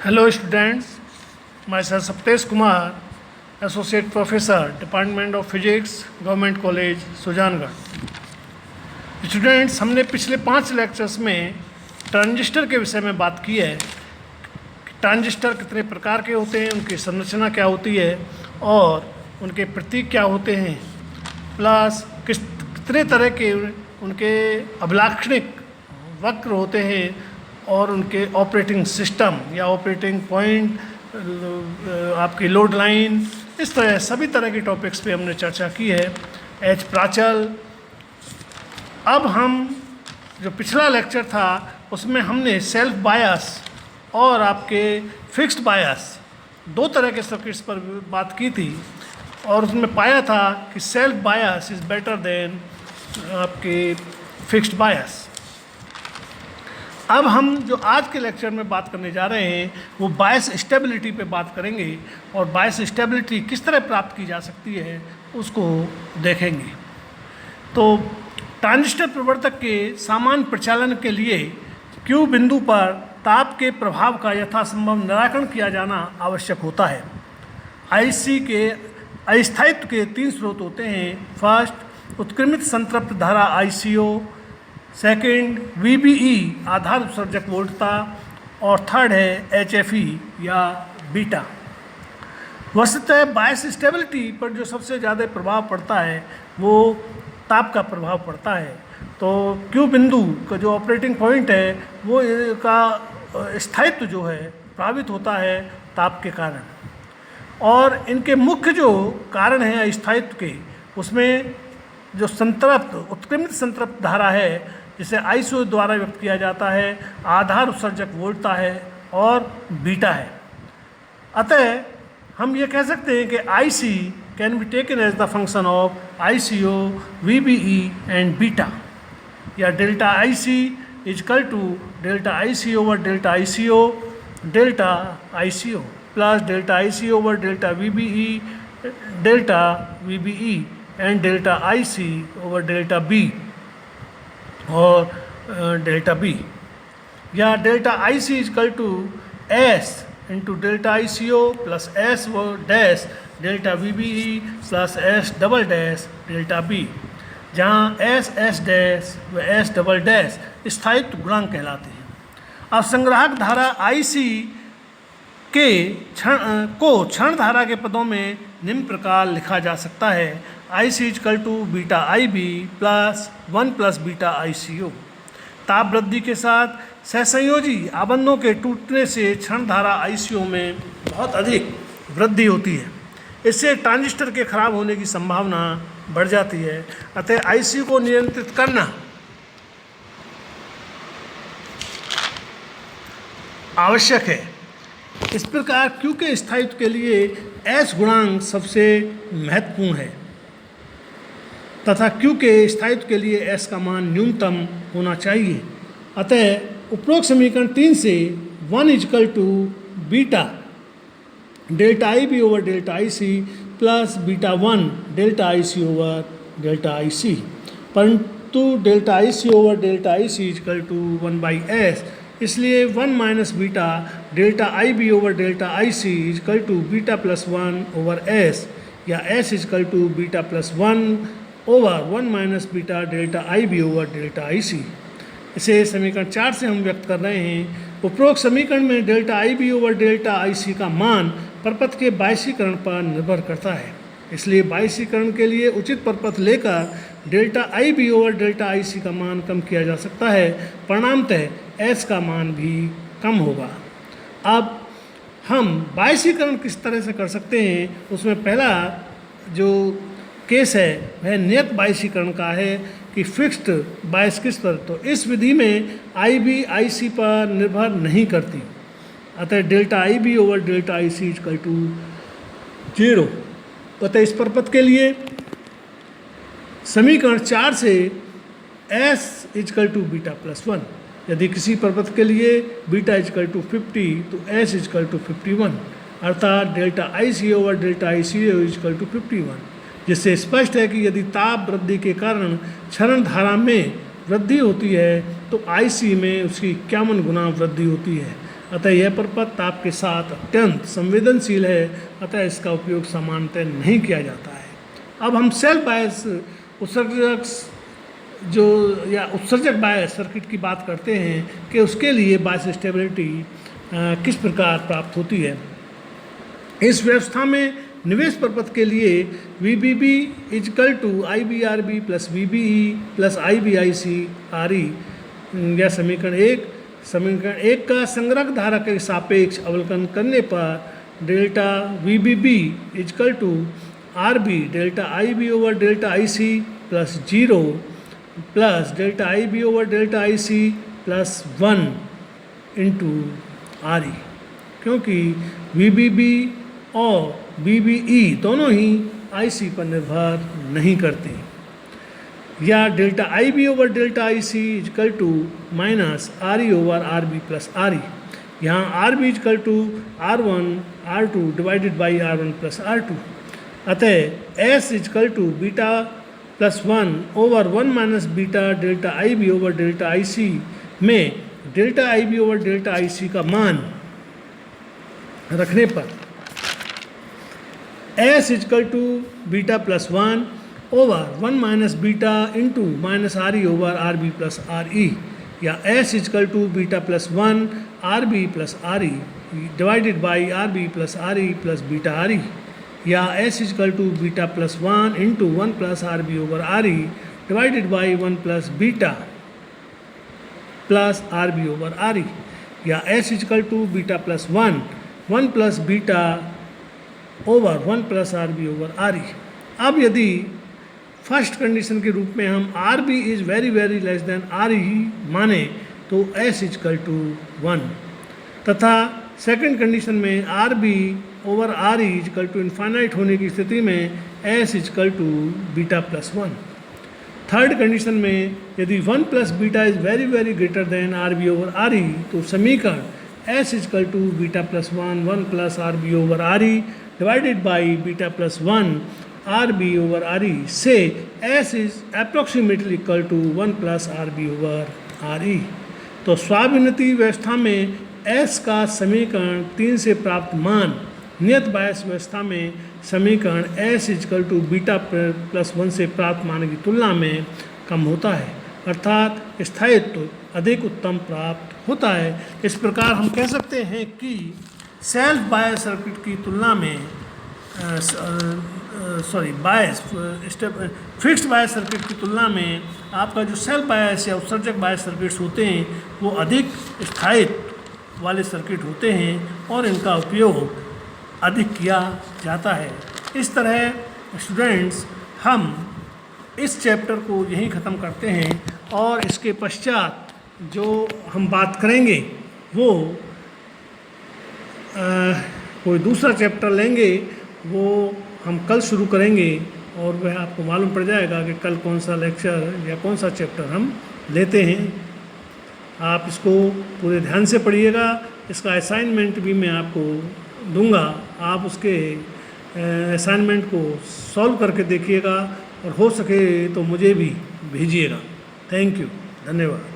Hello students, myself Saptesh Kumar, Associate Professor, Department of Physics, Government College, Sujangarh. Students, हमने पिछले 5 lectures में transistor के विषय में बात की है। ट्रांजिस्टर कितने प्रकार के होते हैं, उनकी संरचना क्या होती है और उनके प्रतीक क्या होते हैं, प्लस कितने तरह के उनके अभिलाक्षणिक वक्र होते हैं और उनके ऑपरेटिंग सिस्टम या ऑपरेटिंग पॉइंट, आपकी लोड लाइन, इस तरह सभी तरह के टॉपिक्स पे हमने चर्चा की है। एच प्राचल। अब हम जो पिछला लेक्चर था उसमें हमने सेल्फ बायस और आपके फिक्स्ड बायस 2 तरह के सर्किट्स पर बात की थी और उसमें पाया था कि self bias is better than आपके फिक्स्ड बायस। अब हम जो आज के लेक्चर में बात करने जा रहे हैं वो बायस स्टेबिलिटी पे बात करेंगे और बायस स्टेबिलिटी किस तरह प्राप्त की जा सकती है उसको देखेंगे। तो ट्रांजिस्टर प्रवर्तक के समान प्रचालन के लिए Q बिंदु पर ताप के प्रभाव का यथासंभव निराकरण किया जाना आवश्यक होता है। IC के अस्थायित्व के 3 स्रोत होते हैं। फर्स्ट, उत्क्रमित संतृप्त धारा ICO, सेकंड VBE आधार उत्सर्जक वोल्टता और थर्ड है HFE या बीटा। वस्तुतः बायस स्टेबिलिटी पर जो सबसे ज़्यादा प्रभाव पड़ता है वो ताप का प्रभाव पड़ता है। तो Q बिंदु का जो ऑपरेटिंग पॉइंट है वो का स्थायित्व जो है प्रभावित होता है ताप के कारण, और इनके मुख्य जो कारण हैं स्थायित्व के, उसमें जो संतृप्त उत्क्रमित संतृप्त धारा है जिसे ICO द्वारा व्यक्त किया जाता है, आधार उत्सर्जक वोल्टता है और बीटा है। अतः हम ये कह सकते हैं कि IC can be taken as the function of ICO, VBE and beta, या delta IC equal to delta IC over delta ICO, delta ICO plus delta IC over delta VBE, delta VBE and delta IC over delta B और delta B, या delta IC equal to S into delta ICO plus S वो dash delta VBE plus S double dash delta B, जहाँ S dash व S double dash स्थायित्व गुणांक कहलाते हैं। अब संग्राहक धारा IC के क्षण धारा के पदों में निम्न प्रकार लिखा जा सकता है। IC equal to beta IB plus 1 plus beta ICO। ताप वृद्धि के साथ सहसंयोजी आबंधों के टूटने से क्षण धारा ICO में बहुत अधिक वृद्धि होती है। इससे ट्रांजिस्टर के खराब होने की संभावना बढ़ जाती है। अतः IC को नियंत्रित करना आवश्यक है। इस प्रकार Q के स्थायित्व के लिए S गुणांक सबसे महत्वपूर्ण है तथा Q के स्थायित्व के लिए S का मान न्यूनतम होना चाहिए। अतः उपरोक्त समीकरण 3 से 1 equal to beta delta IB over delta IC plus beta 1 delta IC over delta IC, परंतु delta IC over delta IC equal to 1/S, इसलिए 1 minus beta delta IB over delta IC equal to beta plus 1 over S, या S equal to beta plus 1 over 1 minus beta delta IB over delta IC। इसे समीकरण 4 से हम व्यक्त कर रहे हैं। उपरोक्त समीकरण में delta IB over delta IC का मान परपथ के बायसीकरण पर निर्भर करता है, इसलिए बायसीकरण के लिए उचित परपथ लेकर delta IB over delta IC का मान कम किया जा सकता है। परिणामतः S का मान भी कम होगा। अब हम बायसीकरण किस तरह से कर सकते हैं, उसमें पहला जो केस है वह नियत बायसीकरण का है कि फिक्स्ड बायस किस पर, तो इस विधि में IB IC पर निर्भर नहीं करती। अतः delta IB over delta IC equal to 0। अतः इस परपथ के लिए समीकरण 4 से S equal to beta plus 1, यदि किसी परपथ के लिए बीटा इजकल टू 50 तो S इजकल टू 51, अर्थात delta IC over delta ICO equal to 51, जिससे स्पष्ट है कि यदि ताप वृद्धि के कारण क्षरण धारा में वृद्धि होती है तो IC में उसकी 51 गुना वृद्धि होती है। अतः यह प्रपत्र ताप के साथ अत्यंत संवेदनशील है, अतः इसका उपयोग सामान्यतः नहीं किया जाता है। अब हम सेल्फ बायस उत्सर्जक जो या उत्सर्जक बायस सर्किट की बात करते हैं कि उसके लिए बायस स्टेबिलिटी किस प्रकार प्राप्त होती है। इस व्यवस्था में निवेश प्रपत्र के लिए VBB equal to IBRB plus VBE plus IBIC RE या समीकरण एक का संग्रह धारा के सापेक्ष अवलोकन करने पर delta VBB equal to RB delta IB over delta IC plus 0 plus delta IB over delta IC plus 1 into RE, क्योंकि VBB और VBE दोनों ही IC पर निर्भर नहीं करते, या delta IB over delta IC equal to minus RE over RB plus RE, यहाँ RB equal to R1 R2 divided by R1 plus R2। अतः S equal to beta plus 1 over 1 minus beta delta IB over delta IC में delta IB over delta IC का मान रखने पर S equal to beta plus 1 over 1 minus beta into minus RE over RB plus RE, या S equal to beta plus 1 RB plus RE divided by RB plus RE plus beta RE, या S equal to beta plus 1 into 1 plus RB over RE divided by 1 plus beta plus RB over RE, या S equal to beta plus 1 plus beta over 1 plus RB over RE। अब यदि first condition के रूप में हम RB is very very less than RE माने तो S equal to 1, तथा सेकंड कंडीशन में RB over RE equal to infinite होने की स्थिति में S equal to beta plus 1। Third condition में यदि 1 plus beta is very very greater than RB over RE तो समीकरण S equal to beta plus 1 plus RB over RE divided by beta plus 1 RB over RE से S is approximately equal to 1 plus RB over RE। तो स्वाभिन्नति व्यवस्था में S का समीकरण 3 से प्राप्त मान नियत बायस व्यवस्था में समीकरण S equal to beta plus 1 से प्राप्त मान की तुलना में कम होता है, अर्थात स्थायित्व अधिक उत्तम प्राप्त होता है। इस प्रकार हम कह सकते हैं कि सेल्फ बायस सर्किट की तुलना में फिक्स्ड बायस सर्किट की तुलना में आपका जो सेल्फ बायस या उत्सर्जक बायस सर्किट्स होते हैं वो अधिक स्थायित्व वाले सर्किट होते हैं और इनका उपयोग अधिक किया जाता है। इस तरह स्टूडेंट्स हम इस चैप्टर को यहीं ख़त्म करते हैं और इसके पश्चात जो हम बात करेंगे वो कोई दूसरा चैप्टर लेंगे, वो हम कल शुरू करेंगे और वह आपको मालूम पड़ जाएगा कि कल कौन सा लेक्चर या कौन सा चैप्टर हम लेते हैं। आप इसको पूरे ध्यान से पढ़िएगा, इसका असाइनमेंट भी मैं आपको दूंगा, आप उसके असाइनमेंट को सॉल्व करके देखिएगा और हो सके तो मुझे भी भेजिएगा। थैंक यू, धन्यवाद।